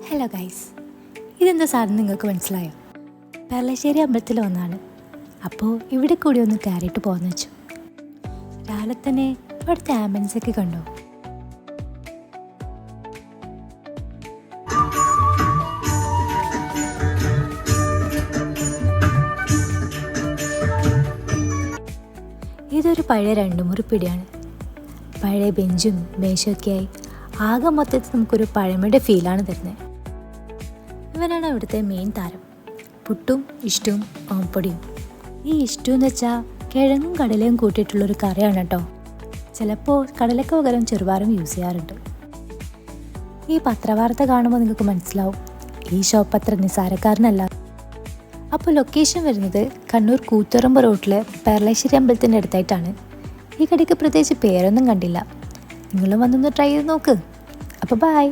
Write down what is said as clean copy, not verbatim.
Hello guys, ഇതെന്താ സാധനം നിങ്ങൾക്ക് മനസ്സിലായോ? പെർളശ്ശേരി അമ്പലത്തിൽ വന്നാണ്. അപ്പോൾ ഇവിടെ കൂടി ഒന്ന് കയറിയിട്ട് പോകാമെന്ന് വെച്ചു. രാവിലെ തന്നെ ഇവിടുത്തെ ആംബുലൻസ് ഒക്കെ കണ്ടു. ഇതൊരു പഴയ 2 മുറി പിടിയാണ്. പഴയ ബെഞ്ചും മേശയൊക്കെയായി ആകെ മൊത്തത്തിൽ നമുക്കൊരു പഴമയുടെ ഫീലാണ് തരുന്നത്. ഇവനാണ് ഇവിടുത്തെ മെയിൻ താരം. പുട്ടും ഇഷ്ടവും ഓംപ്പൊടിയും. ഈ ഇഷ്ടം എന്ന് വെച്ചാൽ കിഴങ്ങും കടലയും കൂട്ടിയിട്ടുള്ളൊരു കറിയാണ് കേട്ടോ. ചിലപ്പോൾ കടലയ്ക്ക് പകരം ചെറുപയറും യൂസ് ചെയ്യാറുണ്ട്. ഈ പത്രവാർത്ത കാണുമ്പോൾ നിങ്ങൾക്ക് മനസ്സിലാവും ഈ ഷോപ്പ് അത്ര നിസ്സാരക്കാരനല്ല. അപ്പോൾ ലൊക്കേഷൻ വരുന്നത് കണ്ണൂർ കൂത്തുറമ്പ് റോഡിലെ പെർളശ്ശേരി അമ്പലത്തിൻ്റെ അടുത്തായിട്ടാണ്. ഈ കടയ്ക്ക് പ്രത്യേകിച്ച് പേരൊന്നും കണ്ടില്ല. നിങ്ങളും വന്നൊന്ന് ട്രൈ ചെയ്ത് നോക്ക്. അപ്പോൾ ബൈ.